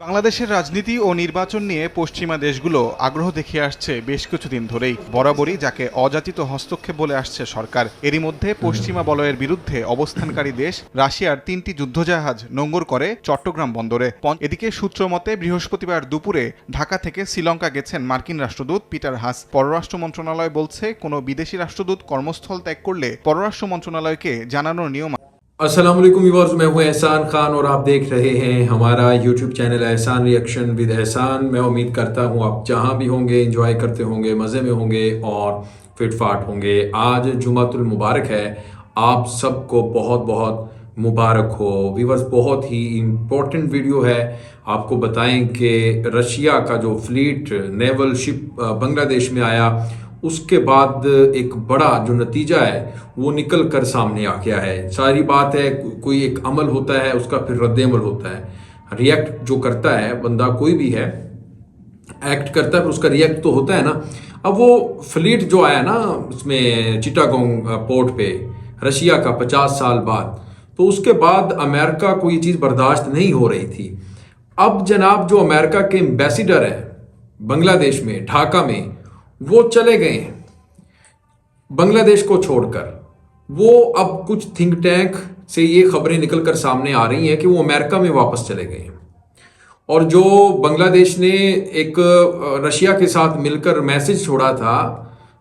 বাংলাদেশের রাজনীতি ও নির্বাচন নিয়ে পশ্চিমা দেশগুলো আগ্রহ দেখিয়ে আসছে বেশ কিছুদিন ধরেই। বরাবরই যাকে অযাচিত হস্তক্ষেপ বলে আসছে সরকার। এরই মধ্যে পশ্চিমা বলয়ের বিরুদ্ধে অবস্থানকারী দেশ রাশিয়ার ৩টি যুদ্ধজাহাজ নোঙর করে চট্টগ্রাম বন্দরে। এদিকে সূত্র মতে বৃহস্পতিবার দুপুরে ঢাকা থেকে শ্রীলঙ্কা গেছেন মার্কিন রাষ্ট্রদূত পিটার হাস। পররাষ্ট্র মন্ত্রণালয় বলছে, কোনো বিদেশি রাষ্ট্রদূত কর্মস্থল ত্যাগ করলে পররাষ্ট্র মন্ত্রণালয়কে জানানোর নিয়ম। अस्सलाम वालेकुम व्यूअर्स, मैं हूं एहसान खान और आप देख रहे हैं हमारा यूट्यूब चैनल एहसान रिएक्शन विद एहसान। मैं उम्मीद करता हूं आप जहां भी होंगे एंजॉय करते होंगे, मज़े में होंगे और फिट फाट होंगे। आज जुमातुल मुबारक है, आप सबको बहुत बहुत मुबारक हो। व्यूअर्स, बहुत ही इम्पोर्टेंट वीडियो है। आपको बताएं कि रशिया का जो फ्लीट नेवल शिप बांग्लादेश में आया, उसके बाद एक बड़ा जो नतीजा है वो निकल कर सामने आ गया है। सारी बात है, कोई एक अमल होता है, उसका फिर रद्द अमल होता है। रिएक्ट जो करता है बंदा, कोई भी है, एक्ट करता है, फिर उसका रिएक्ट तो होता है ना। अब वो फ्लीट जो आया ना उसमें चिटागोंग पोर्ट पे रशिया का 50 साल बाद, तो उसके बाद अमेरिका को ये चीज़ बर्दाश्त नहीं हो रही थी। अब जनाब जो अमेरिका के एम्बेसडर हैं बांग्लादेश में, ढाका में, वो चले गए हैं बांग्लादेश को छोड़कर। वो अब कुछ थिंक टैंक से ये खबरें निकलकर सामने आ रही हैं कि वो अमेरिका में वापस चले गए हैं। और जो बांग्लादेश ने एक रशिया के साथ मिलकर मैसेज छोड़ा था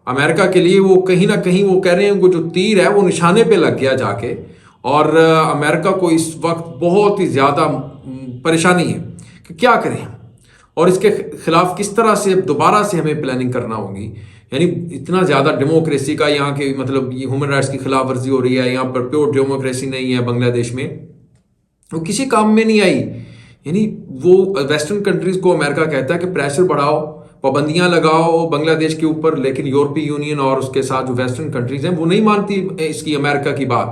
अमेरिका के लिए, वो कहीं ना कहीं वो कह रहे हैं वो जो तीर है वो निशाने पे लग गया जाके। और अमेरिका को इस वक्त बहुत ही ज़्यादा परेशानी है कि क्या करें और इसके खिलाफ किस तरह से दोबारा से हमें प्लानिंग करना होगी। यानी इतना ज़्यादा डेमोक्रेसी का यहाँ के मतलब ये ह्यूमन राइट्स की खिलाफ वर्जी हो रही है, यहाँ पर प्योर डेमोक्रेसी नहीं है बांग्लादेश में, वो किसी काम में नहीं आई। यानी वो वेस्टर्न कंट्रीज़ को अमेरिका कहता है कि प्रेशर बढ़ाओ, पाबंदियाँ लगाओ बांग्लादेश के ऊपर, लेकिन यूरोपीय यूनियन और उसके साथ जो वेस्टर्न कंट्रीज़ हैं वो नहीं मानती इसकी अमेरिका की बात।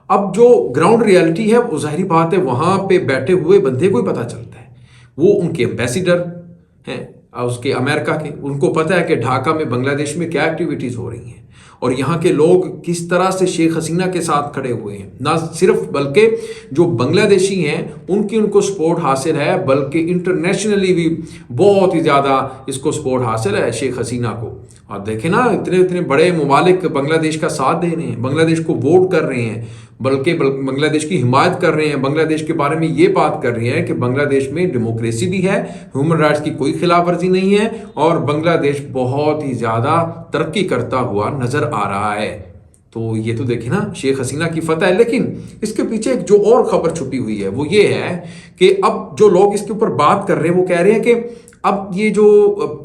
अब जो ग्राउंड रियलिटी है वो जाहिर बात है वहाँ पे बैठे हुए बंदे को ही पता चलता है। वो उनके एम्बेसडर हैं उसके अमेरिका के, उनको पता है कि ढाका में बांग्लादेश में क्या एक्टिविटीज़ हो रही हैं और यहाँ के लोग किस तरह से शेख हसीना के साथ खड़े हुए हैं। ना सिर्फ बल्कि जो बांग्लादेशी हैं उनको सपोर्ट हासिल है, बल्कि इंटरनेशनली भी बहुत ही ज़्यादा इसको सपोर्ट हासिल है शेख हसीना को। और देखें ना, इतने इतने बड़े ममालिक बांग्लादेश का साथ दे रहे हैं, बांग्लादेश को वोट कर रहे हैं, बल्कि बांग्लादेश की हिमायत कर रहे हैं, बांग्लादेश के बारे में ये बात कर रहे हैं कि बांग्लादेश में डेमोक्रेसी भी है, ह्यूमन राइट्स की कोई खिलाफ वर्जी नहीं है और बांग्लादेश बहुत ही ज़्यादा तरक्की करता हुआ नज़र आ रहा है। तो ये तो देखिए ना, शेख हसीना की फतह है। लेकिन इसके पीछे एक जो और खबर छुपी हुई है वो ये है कि अब जो लोग इसके ऊपर बात कर रहे हैं वो कह रहे हैं कि अब ये जो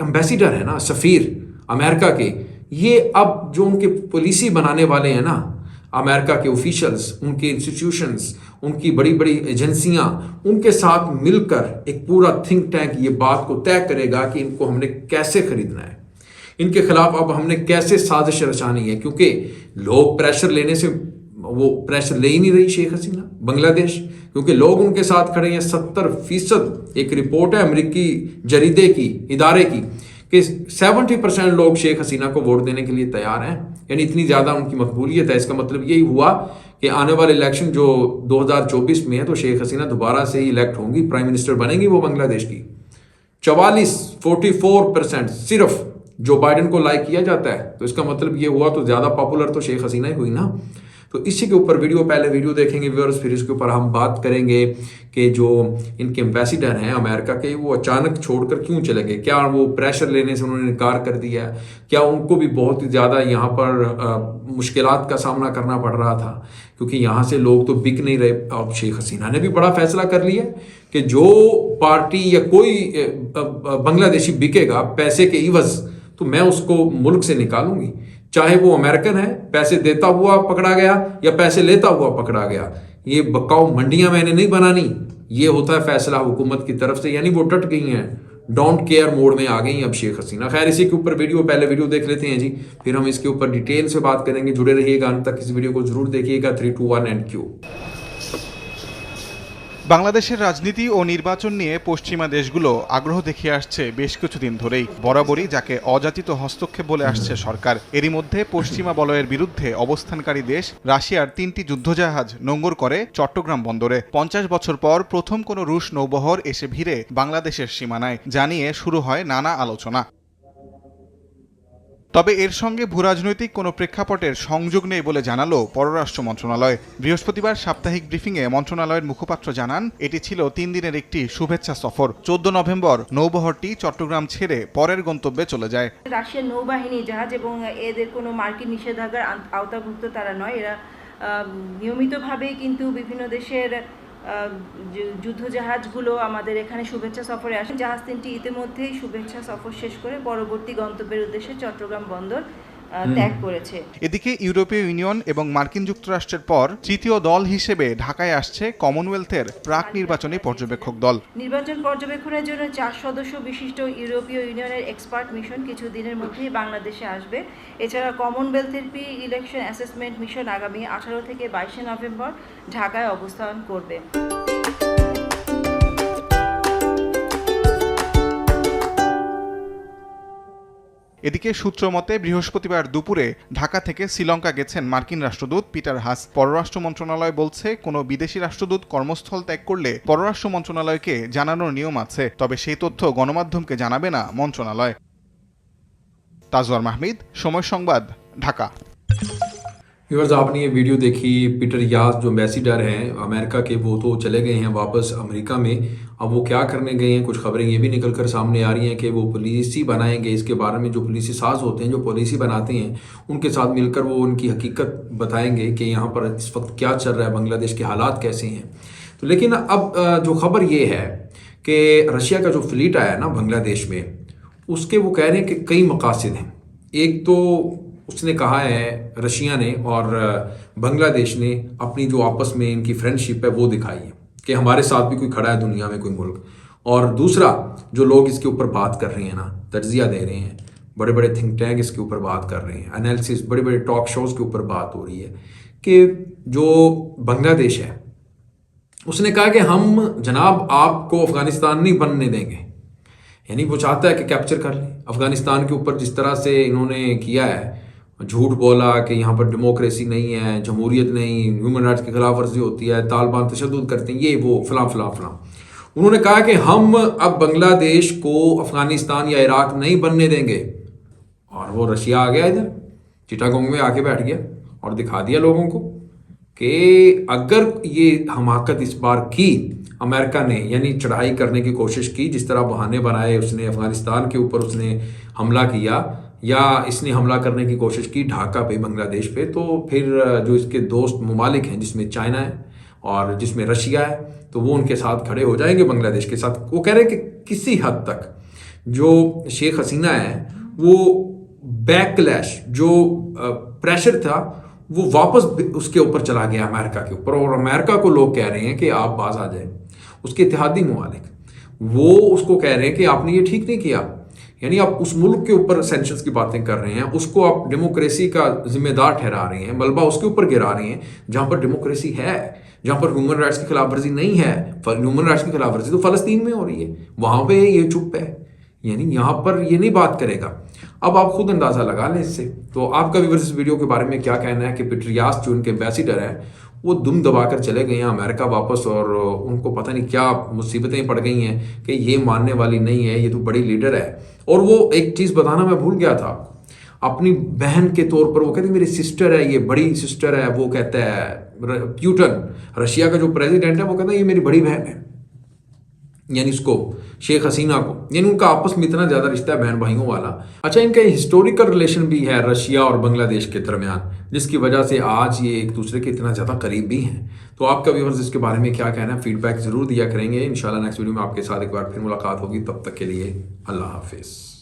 एम्बेसडर है ना, सफ़ीर अमेरिका के, ये अब जो उनके पॉलिसी बनाने वाले हैं ना अमेरिका के ऑफिशियल्स, उनके इंस्टीट्यूशंस, उनकी बड़ी बड़ी एजेंसियां, उनके साथ मिलकर एक पूरा थिंक टैंक ये बात को तय करेगा कि इनको हमने कैसे खरीदना है, इनके खिलाफ अब हमने कैसे साजिश रचानी है। क्योंकि लोग प्रेशर लेने से, वो प्रेशर ले ही नहीं रही शेख हसीना बांग्लादेश, क्योंकि लोग उनके साथ खड़े हैं। 70% एक रिपोर्ट है अमेरिकी जरीदे की, इदारे की, कि 70% लोग शेख हसीना को वोट देने के लिए तैयार हैं। यानी इतनी ज़्यादा उनकी मकबूलियत है। इसका मतलब यही हुआ कि आने वाले इलेक्शन जो 2024 में है तो शेख हसीना दोबारा से ही इलेक्ट होंगी, प्राइम मिनिस्टर बनेंगी वो बांग्लादेश की। 44% सिर्फ जो बाइडन को लाइक किया जाता है, तो इसका मतलब ये हुआ तो ज़्यादा पॉपुलर तो शेख हसीना ही हुई ना। तो इसी के ऊपर पहले वीडियो देखेंगे व्यूअर्स, फिर इसके ऊपर हम बात करेंगे कि जो इनके एम्बेसडर हैं अमेरिका के, वो अचानक छोड़कर क्यों चले गए। क्या वो प्रेशर लेने से उन्होंने इनकार कर दिया? क्या उनको भी बहुत ही ज़्यादा यहाँ पर मुश्किलात का सामना करना पड़ रहा था, क्योंकि यहाँ से लोग तो बिक नहीं रहे। अब शेख हसीना ने भी बड़ा फैसला कर लिया कि जो पार्टी या कोई बांग्लादेशी बिकेगा पैसे के इवज़, तो मैं उसको मुल्क से निकालूंगी, चाहे वो अमेरिकन है, पैसे देता हुआ पकड़ा गया या पैसे लेता हुआ पकड़ा गया। ये बकाऊ मंडियां मैंने नहीं बनानी, ये होता है फैसला हुकूमत की तरफ से। यानी वो डट गई हैं, डोंट केयर मोड में आ गई अब शेख हसीना। खैर, इसी के ऊपर पहले वीडियो देख लेते हैं जी, फिर हम इसके ऊपर डिटेल से बात करेंगे। जुड़े रहिएगा अंत तक, इस वीडियो को जरूर देखिएगा। 3, 2, 1 एंड क्यू। বাংলাদেশের রাজনীতি ও নির্বাচন নিয়ে পশ্চিমা দেশগুলো আগ্রহ দেখিয়ে আসছে বেশ কিছুদিন ধরেই। বরাবরই যাকে অযাচিত হস্তক্ষেপ বলে আসছে সরকার। এরই মধ্যে পশ্চিমা বলয়ের বিরুদ্ধে অবস্থানকারী দেশ রাশিয়ার 3টি যুদ্ধজাহাজ নোঙর করে চট্টগ্রাম বন্দরে। 50 বছর পর প্রথম কোনো রুশ নৌবহর এসে ভিড়ে বাংলাদেশের সীমানায়, জানিয়ে শুরু হয় নানা আলোচনা। তবে এর সঙ্গে ভূরাজনৈতিক কোনো প্রেক্ষাপটের সংযোগ নেই বলে জানালো পররাষ্ট্র মন্ত্রণালয়। বৃহস্পতিবার সাপ্তাহিক ব্রিফিংয়ে মন্ত্রণালয়ের মুখপাত্র জানান, এটি ছিল 3 দিনের একটি শুভেচ্ছা সফর। 14 নভেম্বর নৌবহরটি চট্টগ্রাম ছেড়ে পরের গন্তব্যে চলে যায়। রাশিয়ার নৌবাহিনী জাহাজ এবং এদের কোনো মার্কিন নিষেধাজ্ঞার আওতাভুক্ত তারা নয়। এরা নিয়মিতভাবেই কিন্তু বিভিন্ন দেশের যুদ্ধজাহাজগুলো আমাদের এখানে শুভেচ্ছা সফরে আসেন। জাহাজ 3টি ইতিমধ্যেই শুভেচ্ছা সফর শেষ করে পরবর্তী গন্তব্যের উদ্দেশ্যে চট্টগ্রাম বন্দর ত্যাগ করেছে। এদিকে ইউরোপীয় ইউনিয়ন এবং মার্কিন যুক্তরাষ্ট্রের পর তৃতীয় দল হিসেবে ঢাকায় আসছে কমনওয়েলথের প্রাক নির্বাচনী পর্যবেক্ষক দল। নির্বাচন পর্যবেক্ষণের জন্য 4 সদস্য বিশিষ্ট ইউরোপীয় ইউনিয়নের এক্সপার্ট মিশন কিছু দিনের মধ্যেই বাংলাদেশে আসবে। এছাড়া কমনওয়েলথের প্রি ইলেকশন অ্যাসেসমেন্ট মিশন আগামী 18 থেকে 22 নভেম্বর ঢাকায় অবস্থান করবে। এদিকে সূত্র মতে বৃহস্পতিবার দুপুরে ঢাকা থেকে শ্রীলঙ্কা গেছেন মার্কিন রাষ্ট্রদূত পিটার হাস। পররাষ্ট্র মন্ত্রণালয় বলছে, কোনো বিদেশি রাষ্ট্রদূত কর্মস্থল ত্যাগ করলে পররাষ্ট্র মন্ত্রণালয়কে জানানোর নিয়ম আছে, তবে সেই তথ্য গণমাধ্যমকে জানাবে না মন্ত্রণালয়। তাজওয়ার মাহমিদ, সময় সংবাদ, ঢাকা। व्यूअर्स, आपने ये वीडियो देखी। पीटर यास जो एम्बेसडर हैं अमेरिका के, वो तो चले गए हैं वापस अमेरिका में। अब वो क्या करने गए हैं, कुछ खबरें ये भी निकल कर सामने आ रही हैं कि वो पॉलिसी बनाएंगे। इसके बारे में जो पॉलिसी साज होते हैं, जो पॉलिसी बनाते हैं, उनके साथ मिलकर वो उनकी हकीकत बताएंगे कि यहाँ पर इस वक्त क्या चल रहा है, बांग्लादेश के हालात कैसे हैं। तो लेकिन अब जो खबर ये है कि रशिया का जो फ्लीट आया ना बांग्लादेश में, उसके वो कह रहे हैं कि कई मकासद हैं। एक तो उसने कहा है, रशिया ने और बांग्लादेश ने अपनी जो आपस में इनकी फ्रेंडशिप है वो दिखाई है कि हमारे साथ भी कोई खड़ा है दुनिया में, कोई मुल्क। और दूसरा, जो लोग इसके ऊपर बात कर रहे हैं ना, तज्जिया दे रहे हैं, बड़े बड़े थिंक टैंक इसके ऊपर बात कर रहे हैं, एनालिसिस, बड़े बड़े टॉक शोज़ के ऊपर बात हो रही है कि जो बांग्लादेश है उसने कहा कि हम जनाब आपको अफ़गानिस्तान नहीं बनने देंगे। यानी वो चाहता है कि कैप्चर कर लें अफ़गानिस्तान के ऊपर। जिस तरह से इन्होंने किया है, झूठ बोला कि यहाँ पर डेमोक्रेसी नहीं है, जमहूरियत नहीं, ह्यूमन राइट्स की खिलाफ वर्जी होती है, तालिबान तशद्दुद करते हैं, ये वो फलां फलां फलां। उन्होंने कहा कि हम अब बांग्लादेश को अफ़गानिस्तान या इराक नहीं बनने देंगे। और वो रशिया आ गया इधर, चिटागोंग में आके बैठ गया और दिखा दिया लोगों को कि अगर ये हमाकत इस बार की अमेरिका ने, यानी चढ़ाई करने की कोशिश की, जिस तरह बहाने बनाए उसने, अफ़गानिस्तान के ऊपर उसने हमला किया या इसने हमला करने की कोशिश की ढाका पे, बांग्लादेश पे, तो फिर जो इसके दोस्त ममालिक हैं, जिसमें चाइना है और जिसमें रशिया है, तो वो उनके साथ खड़े हो जाएंगे बांग्लादेश के साथ। वो कह रहे हैं कि किसी हद तक जो शेख हसीना है, वो बैकलैश, जो प्रेशर था, वो वापस उसके ऊपर चला गया अमेरिका के ऊपर। और अमेरिका को लोग कह रहे हैं कि आप बाज आ जाए। उसके इत्तेहादी ममालिक वो उसको कह रहे हैं कि आपने ये ठीक नहीं किया। यानी आप उस मुल्क के ऊपर सेंक्शंस की बातें कर रहे हैं, उसको आप डेमोक्रेसी का जिम्मेदार ठहरा रहे हैं, मलबा उसके ऊपर गिरा रहे हैं जहाँ पर डेमोक्रेसी है, जहाँ पर ह्यूमन राइट्स की खिलाफ वर्जी नहीं है। ह्यूमन राइट्स की खिलाफ वर्जी तो फ़लस्तीन में हो रही है, वहाँ पे ये चुप है, यानी यहाँ पर ये नहीं बात करेगा। अब आप खुद अंदाज़ा लगा लें इससे। तो आपका भी इस वीडियो के बारे में क्या कहना है कि पीटर यास जो उनके एम्बेसडर हैं, वो दुम दबाकर चले गए हैं अमेरिका वापस, और उनको पता नहीं क्या मुसीबतें पड़ गई हैं कि ये मानने वाली नहीं है, ये तो बड़ी लीडर है। और वो एक चीज़ बताना मैं भूल गया था, अपनी बहन के तौर पर वो कहते मेरी सिस्टर है, ये बड़ी सिस्टर है। वो कहता है प्यूटन, रशिया का जो प्रेसिडेंट है, वो कहता है ये मेरी बड़ी बहन है, यानी उसको, शेख हसीना को। यानी उनका आपस में इतना ज़्यादा रिश्ता है बहन भाइयों वाला। अच्छा, इनका हिस्टोरिकल रिलेशन भी है रशिया और बांग्लादेश के दरमियान, जिसकी वजह से आज ये एक दूसरे के इतना ज़्यादा करीब भी हैं। तो आपका व्यूअर्स इसके बारे में क्या कहना है, फीडबैक ज़रूर दिया करेंगे। इंशाल्लाह नेक्स्ट वीडियो में आपके साथ एक बार फिर मुलाकात होगी। तब तक के लिए अल्लाह हाफिज़।